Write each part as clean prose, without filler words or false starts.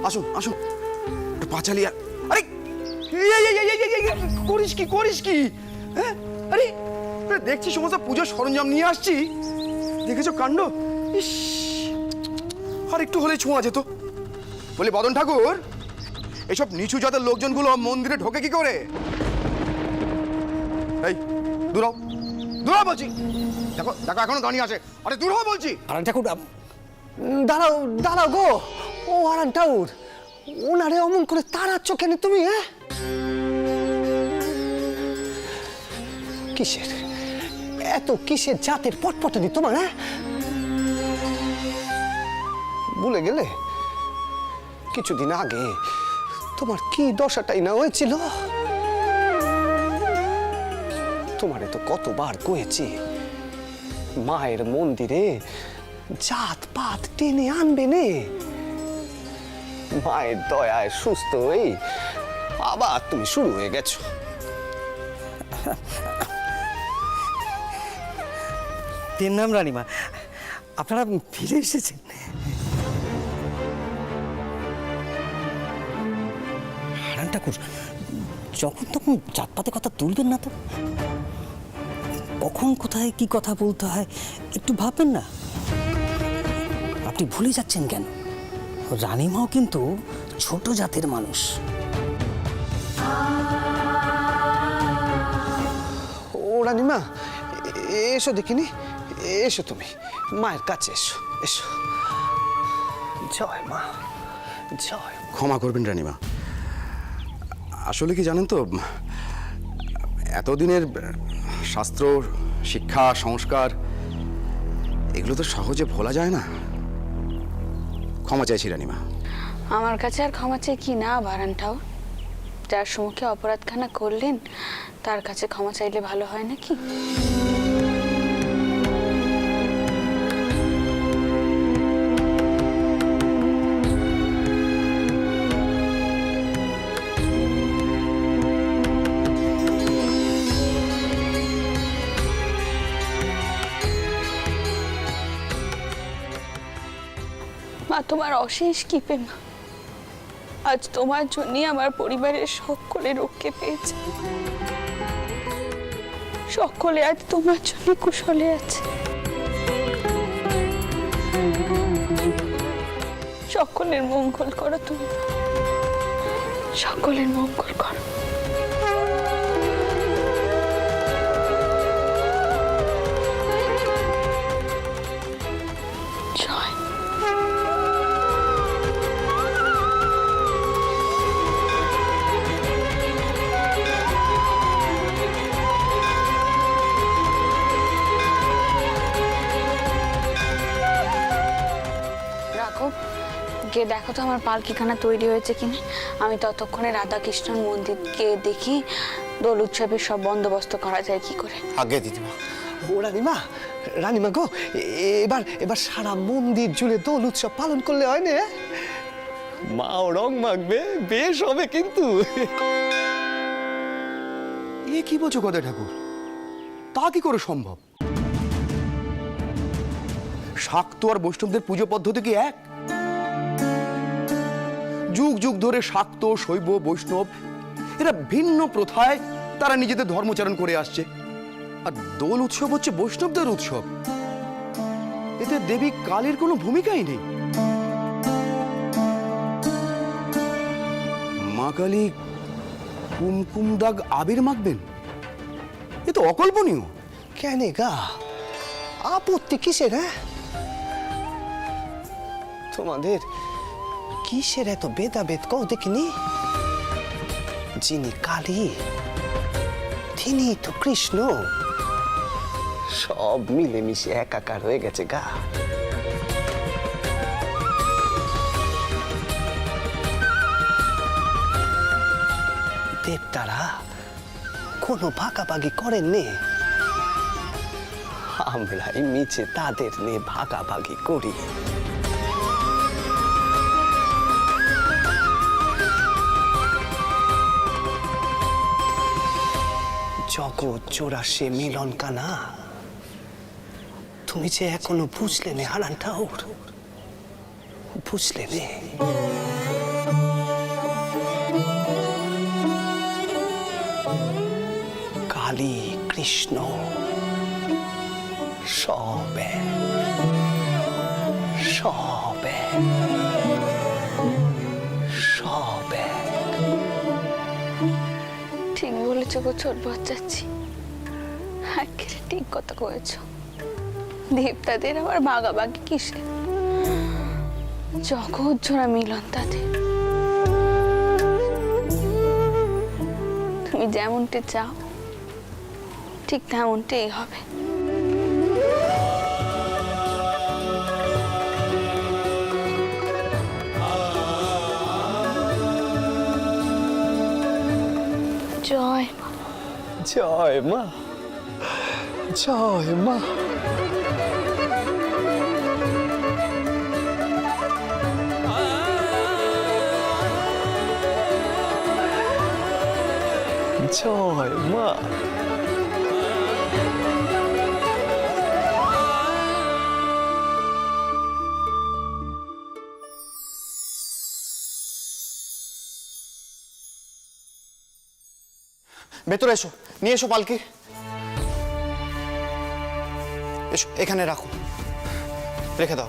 আসুন আসুন, পাঁচালি। আরে করিস কি? হ্যাঁ, আরে দেখছি সমস্ত পুজোর সরঞ্জাম নিয়ে আসছি, দেখেছো কাণ্ড? ইস, আর একটু হলে ছোঁয়া যেত। বলি বদন ঠাকুর, এসব নিচু জাতের লোকজনগুলো মন্দিরে ঢোকে কি করে? এই দূরাও বলছি। দেখো দেখো এখনো দাঁড়িয়ে আছে। আরে দূর হও বলছি। হারান ঠাকুর, দাঁড়াও গো। ও হারান ঠাকুর, ওনারে অমন করে তাড়াচ্ছ কেন তুমি? হ্যাঁ, কিসের এত কিসের জাতের পটপটানি তোমার? হ্যাঁ, ভুলে গেলে কিছুদিন আগে তোমার কি দশাটাই না হয়েছিল? তোমারে তো কতবার কয়েছি মায়ের মন্দিরে জাত পাত টেনে আনবে নে। মায়ের দয়ায় সুস্থ হয়ে আবার তুমি শুরু হয়ে গেছো। তিন নাম রানীমা, আপনারা ফিরে এসেছেন। হারান ঠাকুর, যখন তখন জাতপাতে কথা তুলবেন না তো। কখন কোথায় কি কথা বলতে হয় একটু ভাববেন না। আপনি ভুলে যাচ্ছেন কেন? রানীমাও কিন্তু ছোট জাতের মানুষ। ও রানীমা, এসো দেখিনি, এসো তুমি মায়ের কাছে এসো, এসো। জয় মা, জয়। ক্ষমা করবেন রানীমা, আসলে কি জানেন তো, এতদিনের শাস্ত্র শিক্ষা সংস্কার এগুলো তো সহজে ভোলা যায় না। ক্ষমা চাইছি রানীমা। আমার কাছে আর ক্ষমা চাই কি না বারানটাও? যার সম্মুখে অপরাধখানা করলেন তার কাছে ক্ষমা চাইলে ভালো হয় নাকি? মা, তোমার অশেষ কৃপে মা। আজ তোমার জন্যই আমার পরিবারের সকলে রক্ষে পেয়েছে। সকলে আজ তোমার জন্য কুশলে আছে। সকলের মঙ্গল করো তুমি, সকলের মঙ্গল করো। জয়। গিয়ে দেখো তো আমার পালকিখানা তৈরি হয়েছে কিনা। আমি ততক্ষণে রাধাকৃষ্ণন মন্দিরকে দেখি দোল উৎসবের সব বন্দোবস্ত করা যায় কি করে। আগে দিদিমা। ও রানীমা, রানীমা গো, এবার সারা মন্দির জুড়ে দোল উৎসব পালন করলে হয় না? মাও রং মাখবে, বেশ হবে কিন্তু। এ কি বলছো কথা ঠাকুর? তা কি করে সম্ভব? শাক্ত আর বৈষ্ণবদের পুজো পদ্ধতি কি এক? যুগ যুগ ধরে শাক্ত শৈব বৈষ্ণব এরা ভিন্ন প্রথায় তারা নিজেদের ধর্মচারণ করে আসছে। আর দোল উৎসব হচ্ছে বৈষ্ণবদের উৎসব। এতে দেবী কালীর কোনো ভূমিকাই নেই। মা কালী কুমকুম দাগ আবির মাখবেন, এ তো অকল্পনীয়। কেন গা, আপত্তি কিসের? হ্যাঁ, তোমাদের কিসের এত ভেদাভেদ কও দেখিনি? যিনি কালী তিনি তো কৃষ্ণ। সব মিলেমিশে একাকার হয়ে গেছে গা। দেবতারা কোনো ভাগাভাগি করেননি, আমরাই মিছে তাদের নিয়ে ভাগাভাগি করি। জগৎ জোড়া সে মিলন কানা, তুমি যে এখনো বুঝলে নে হারান ঠাকুর, বুঝলে নে? কালী কৃষ্ণ সব এক, সব এক, সব এক। ঠিক বলেছ গো ছোট বাচ্চাচ্ছি, একেবারে ঠিক কথা কয়েছ। দেবতাদের আবার ভাগাভাগি কিসে, জগৎ জোড়া মিলন তাদের। তুমি যেমনটি চাও ঠিক তেমনটাই হবে। জয় মা। জয় মা, জয় মা। জয় মা। ভেতরে এসো, নিয়ে এসো পালকি। এসো, এখানে রাখো, রেখে দাও।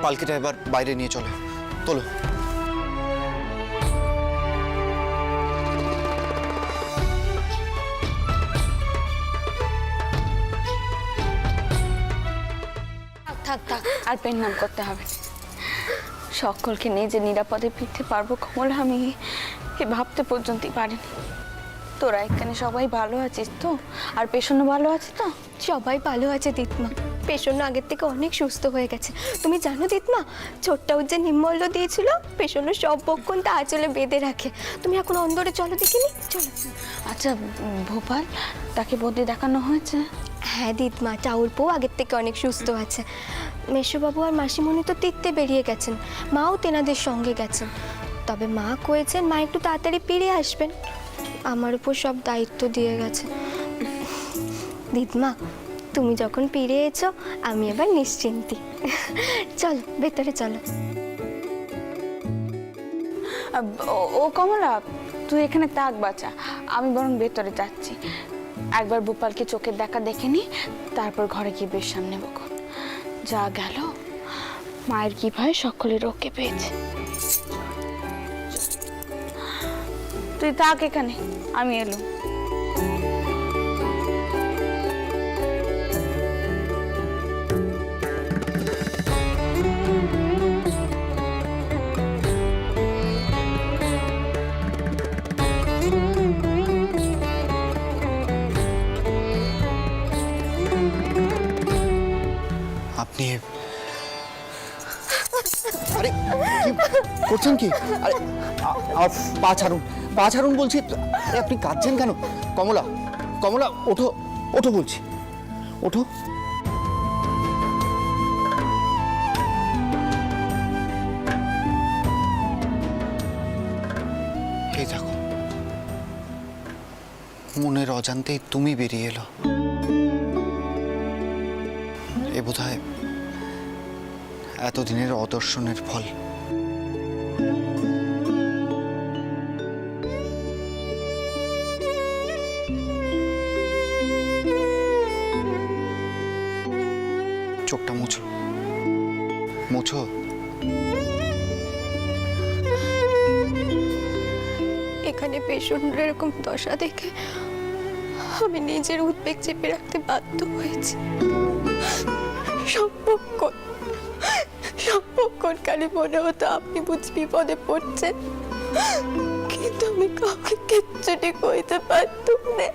পালকিটা এবার বাইরে নিয়ে চলো, তোলো। থাক থাক, আর পেন নাম করতে হবে না। সকলকে নিয়ে যে নিরাপদে ফিরতে পারবো কমল, আমি এ ভাবতে পর্যন্তই পারিনি। তোরা এখানে সবাই ভালো আছিস তো? আর পেছনও ভালো আছে তো? সবাই ভালো আছে দিতমা, পেছন আগের থেকে অনেক সুস্থ হয়ে গেছে। তুমি জানো দিতমা, ছোট্টাও যে নির্মল্য দিয়েছিল, পেছন সব বক্ষণ তা আঁচলে বেঁধে রাখে। তুমি এখন অন্দরে চলো দেখিনি, চলো। আচ্ছা ভোপাল, তাকে বদলি দেখানো হয়েছে? হ্যাঁ দিতমা, টাউর বউ আগের থেকে অনেক সুস্থ আছে। মেসোবাবু আর মাসিমণি তো তীর্থে বেরিয়ে গেছেন, মাও তেনাদের সঙ্গে গেছেন। তবে মা কয়েছেন মা একটু তাড়াতাড়ি ফিরে আসবেন, আমার উপর সব দায়িত্ব দিয়ে গেছে। দিদমা, তুমি যখন ফিরে এসো আমি এবার নিশ্চিন্তি। চলো ভেতরে চলো। ও কমলা, তুই এখানে থাক বাচ্চা, আমি বরং ভেতরে যাচ্ছি। একবার ভোপালকে চোখের দেখা দেখে নি, তারপর ঘরে গিয়ে বেশ সামনে বকো। যা গেল, মায়ের কি ভয় সকলে রোকে পেয়েছে। তুই থাক এখানে, আমি এলাম। আপনি আরে কি করছেন কি? আরে পা ছাড়ুন, পা ছাড়ুন বলছি। আরে আপনি কাঁদছেন কেন? কমলা, কমলা ওঠো, ওঠো বলছি, ওঠো। এই দেখো, মনের অজান্তেই তুমি বেরিয়ে এলো। এ বোধহয় এতদিনের অদর্শনের ফল। চোখটা মুছো, মুছো। এখানে পেশেন্টের এরকম দশা দেখে আমি নিজের উদ্বেগ চেপে রাখতে বাধ্য হয়েছি। সবক্ষণ খালি মনে হতো আপনি বুঝি বিপদে পড়ছেন, কিন্তু আমি কাউকে কিচ্ছুটি কইতে পারতাম না,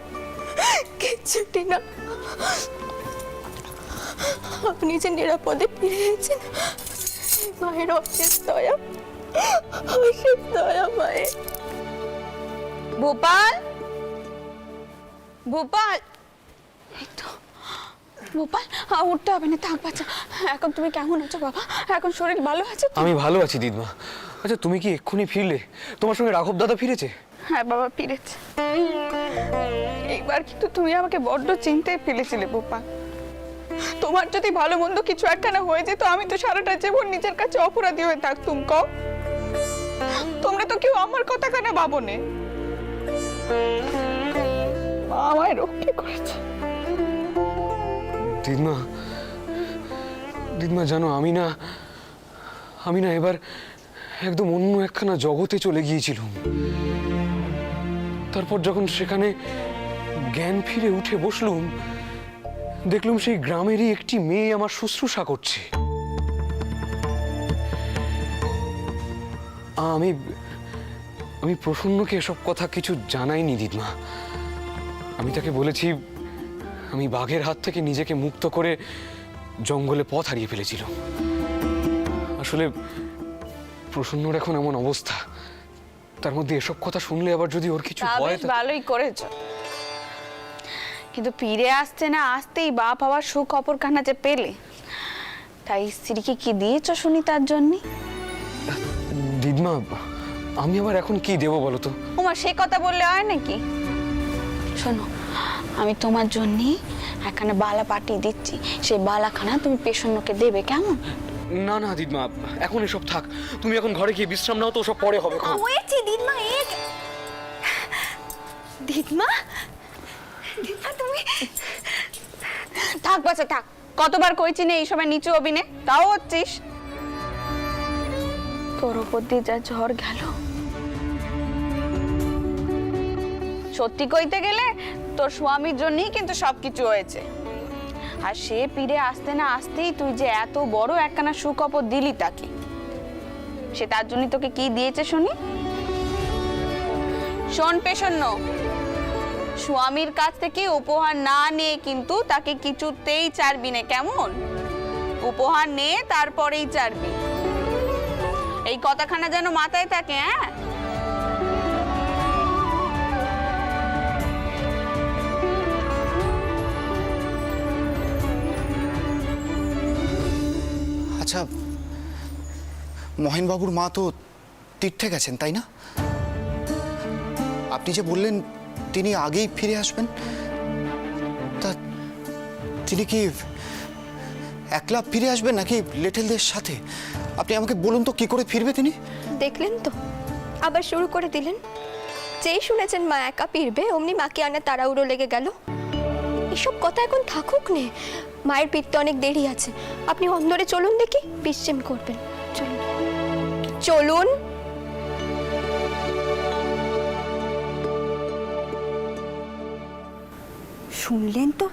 কিচ্ছুটি না। আপনি যে নিরাপদে ফিরে এসেছেন, মায়ের অশেষ দয়া, অশেষ দয়া মায়ের। ভোপাল, ভোপাল, এই তো ভোপাল, উঠতে হবে না, থাক বাচ্চা। এখন তুমি কেমন আছো বাবা? এখন শরীর ভালো আছে তো? আমি ভালো আছি দিদমা। আচ্ছা তুমি কি এক্ষুনি ফিরলে? তোমার সঙ্গে রাঘব দাদা ফিরেছে? হ্যাঁ বাবা, ফিরেছে। এইবার কিন্তু তুমি আমাকে বড্ড চিন্তায় ফেলেছিলে ভোপাল। তোমার যদি ভালো মন্দ কিছু একখানা হয়ে যেত, আমি তো সারাটা জীবন নিজের কাছে অপরাধী হয়ে থাকতুম। কও, তোমরা তো কেউ আমার কথা কানে ভাবনে। মা আমায় রক্ষে করেছে। দিদমা, দিদমা জানো, আমি না এবার একদম অন্য একখানা জগতে চলে গিয়েছিলাম। তারপর যখন সেখানে জ্ঞান ফিরে উঠে বসলুম, দেখলুম সেই গ্রামেরই একটি মেয়ে আমার শুশ্রূষা করছে। আমি প্রসন্নকে এসব কথা কিছু জানাইনি দিদমা। আমি তাকে বলেছি আমি বাঘের হাত থেকে নিজেকে মুক্ত করে জঙ্গলে পথ হারিয়ে ফেলেছিল। আসলে প্রসন্নর এখন এমন অবস্থা, তার মধ্যে এসব কথা শুনলে আবার যদি ওর কিছু হয়। ভালোই করেছো, কিন্তু ফিরে আসতে না আসতেই বাপ হওয়ার সুখবর খানা যে পেলে, তাই স্ত্রীকে কি দিয়েছো শুনি তার জন্য? দিদমা, আমি আবার এখন কি দেবো বলো তো? ওমা, সে কথা বললে হয় নাকি? শোনো, আমি তোমার জন্য একখানা বালা পাঠিয়ে দিচ্ছি, সেই বালাখানা তুমি পেশন্নকে দেবে, কেমন? না না দিদমা, এখন এসব থাক। তুমি এখন ঘরে গিয়ে বিশ্রাম নাও, তো সব পরে হবে। হয়েছে দিদমা, দিদমা, দিদমা তুমি থাক বাচ্চা থাক, কতবার কইছি না এই সময় নিচু হবি না, তাও হচ্ছিস। তোর ওপর দিয়ে যা ঝড় গেল, সত্যি কইতে গেলে তোর স্বামীর জন্যই কিন্তু সবকিছু হয়েছে। আর সে ফিরে আসতে না আসতেই তুই যে এত বড় একখানা সুখবর দিলি তাকে, সে তার জন্য তোকে কি দিয়েছে শুনি? শোন পেশন্ন, স্বামীর কাছ থেকে উপহার না নিয়ে কিন্তু তাকে কিছুতেই ছাড়বি না, কেমন? উপহার নে, তারপরেই ছাড়বি। এই কথাখানা যেন মাথায় থাকে। হ্যাঁ, আচ্ছা, মহেনবাবুর মা তো তীর্থে গেছেন, তাই না? আপনি যে বললেন তিনি আগেই ফিরে আসবেন, তা তিনি কি একলা ফিরে আসবেন নাকি লেঠেলদের সাথে? আপনি আমাকে বলুন তো, কি করে ফিরবে তিনি? দেখলেন তো, আবার শুরু করে দিলেন। যেই শুনেছেন মা একা ফিরবে, অমনি মাকে আনা তাড়াহুড়ো লেগে গেল। এসব কথা এখন থাকুক নে, মায়ের ফিরতে অনেক দেরি আছে। আপনি অন্দরে চলুন, দেখি বিশ্রাম করবেন। চলুন চলুন। শুনলেন তো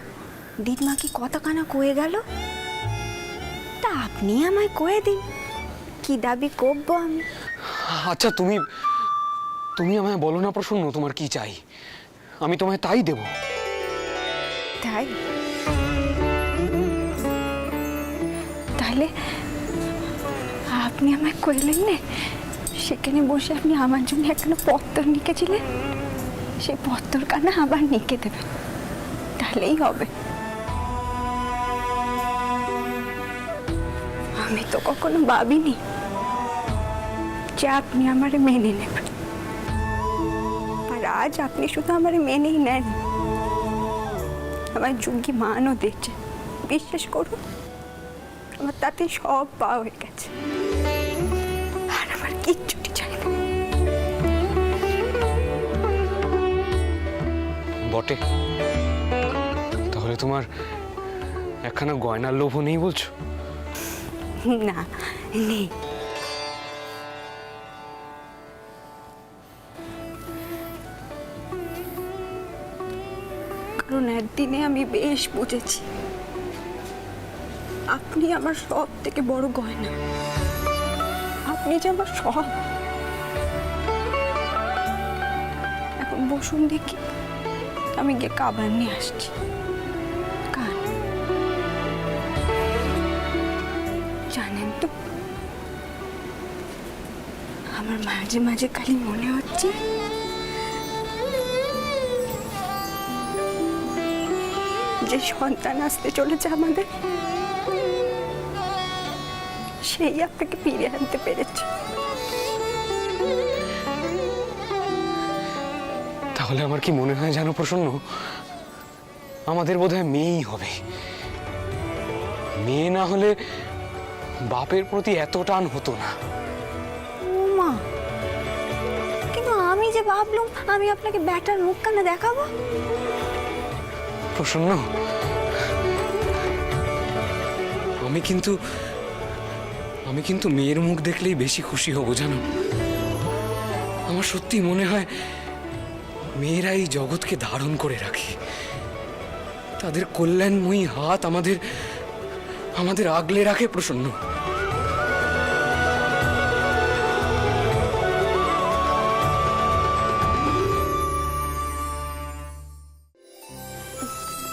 দিদমা কি কথা কানা কয়ে গেল? তা আপনি আমায় কয়ে দিন, কি দাবি করবো আমি। আচ্ছা, তুমি আমায় বলো না প্রসন্ন, তোমার কি চাই? আমি তোমায় তাই দেব। তাই? তাহলে আপনি আমায় কইলেন না, সেখানে বসে আপনি আমার জন্য একটা পত্তর লিখেছিলেন, সেই পত্তর কানা আবার লিখে দেবেন, তাহলেই হবে। আমি তো কখনো ভাবিনি যে আপনি আমারে মেনে নেবেন, আর আজ আপনি শুধু আমারে মেনেই নেন, আমার যোগ্যী মানও দিয়েছে। বিশ্বাস করুন, আমার তাতে সব পাওয়া হয়ে গেছে, আর আমার কিচ্ছুটি চাই না। বটে, তাহলে তোমার একখানা গয়নার লোভ নেই বলছো? না, নেই। কারণ একদিনে আমি বেশ বুঝেছি আপনি আমার সব থেকে বড় গয়না, আপনি যে আমার সব। এখন বসুন দেখি, আমি গিয়ে খাবার নিয়ে আসছি। কান জানেন তো, আমার মাঝে মাঝে খালি মনে হচ্ছে যে সন্তান আসতে চলেছে আমাদের, সেই আপনাকে ফিরে আনতে পেরেছে। তাহলে আমার কি মনে হয় জানো প্রসন্ন, আমাদের বোধহয় মেয়েই হবে। মেয়ে না হলে বাপের প্রতি এত টান হতো না। ও মা, কিন্তু আমি যে ভাবলুম আমি আপনাকে ব্যাটার মুখ কানে দেখাবো। প্রসন্ন, আমি কিন্তু মেয়ের মুখ দেখলেই বেশি খুশি হব জানো। আমার সত্যি মনে হয় মেয়েরা এই জগৎকে ধারণ করে রাখে, তাদের কল্যাণময়ী হাত আমাদের আগলে রাখে। প্রসন্ন,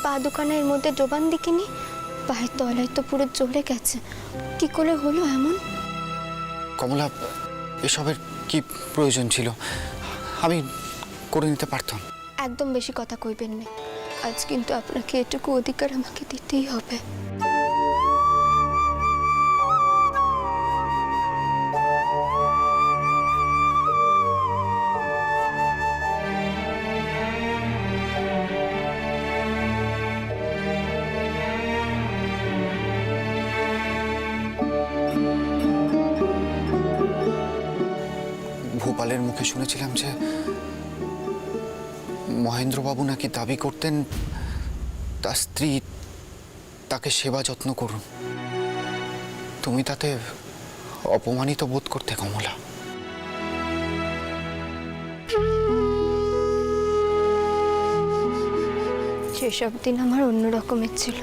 পা দোকানের মধ্যে জোবান দেখিনি, পায়ের তলায় তো পুরো জ্বলে গেছে। কি করে হলো এমন? কমলা, এসবের কি প্রয়োজন ছিল? আমি করে নিতে পারতাম। একদম বেশি কথা কইবেন না, আজ কিন্তু আপনাকে এটুকু অধিকার আমাকে দিতেই হবে। ভোপালের মুখে শুনেছিলাম যে মহেন্দ্রবাবু নাকি দাবি করতেন তার স্ত্রী তাকে সেবা যত্ন করুন। তুমি তাতে অপমানিত বোধ করতে কমলা। সেসব দিন আমার অন্য রকমের ছিল।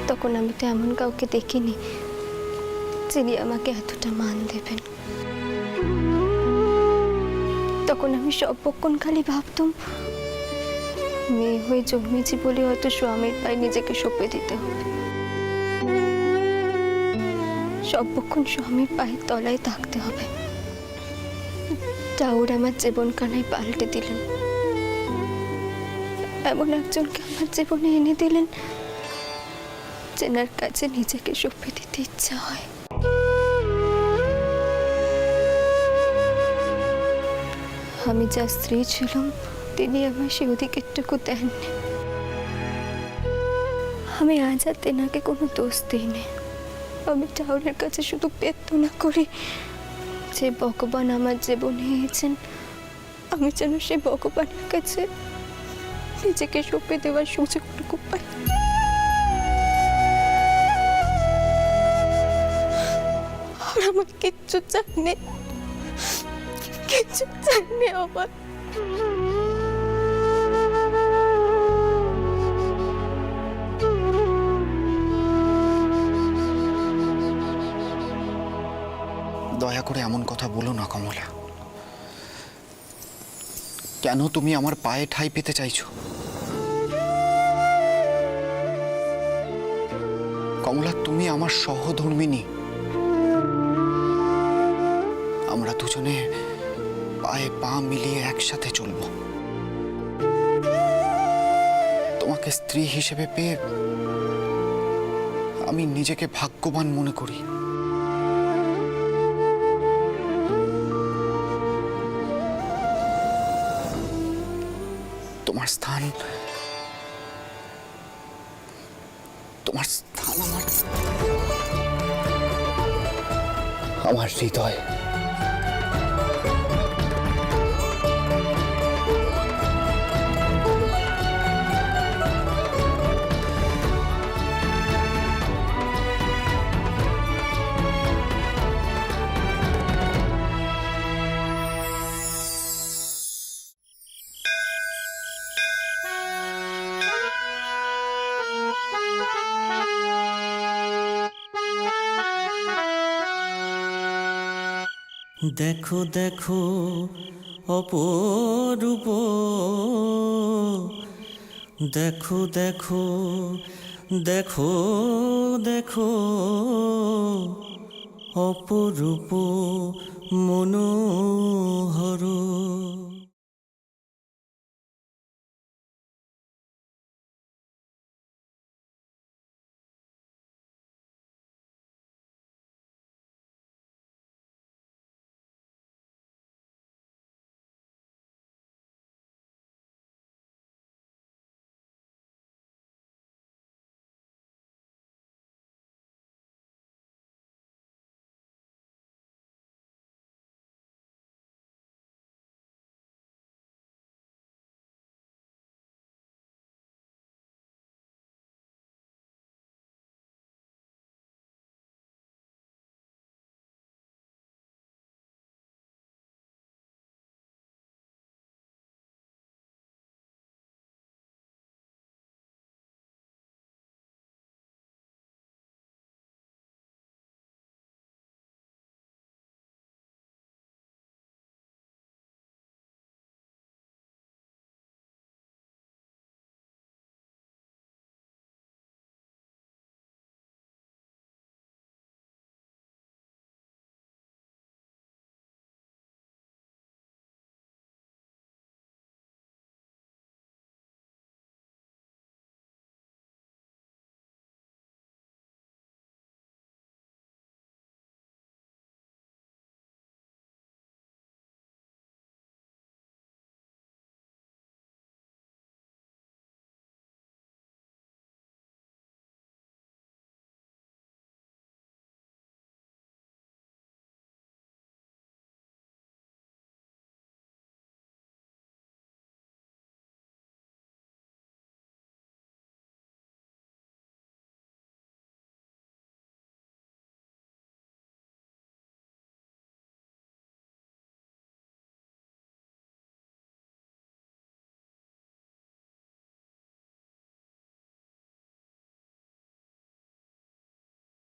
তখন আমি তো এমন কাউকে দেখিনি যিনি আমাকে এতটা মান দেবেন। তখন আমি সবক্ষণ খালি ভাবতাম মেয়ে হয়ে জন্মেছি বলে হয়তো স্বামীর পায়ে নিজেকে সঁপে দিতে হবে। সবক্ষণ স্বামীর পায়ের তলায় থাকতে হবে। টাউর আমার জীবন কানায় পাল্টে দিলেন। এমন একজনকে আমার জীবনে এনে দিলেন যেনার কাছে নিজেকে সঁপে দিতে ইচ্ছা হয়। আমি যা স্ত্রী ছিলাম তিনি আমার সে অধিকারটুকু দেননি। আমি আজ আর তেনাকে কোনো দোষ দিইনি। আমি টাউরের কাছে শুধু প্রার্থনা করি যে ভগবান আমার জীবনে এসেছেন, আমি যেন সে ভগবানের কাছে নিজেকে সঁপে দেওয়ার সুযোগটুকু পাই। আর আমার কিচ্ছু চাইনি, কিচ্ছু চাইনি আমার। দয়া করে এমন কথা বলো না কমলা। কেন তুমি আমার পায়ে ঠাঁই পেতে চাইছো? কমলা, তুমি আমার সহধর্মিনী। আমরা দুজনে পায়ে পা মিলিয়ে একসাথে চলবো। তোমাকে স্ত্রী হিসেবে পেয়ে আমি নিজেকে ভাগ্যবান মনে করি। তোমার স্থান আমার হৃদয়। দেখো দেখো অপরূপ, দেখো দেখো দেখো দেখো অপরূপ মনোহর।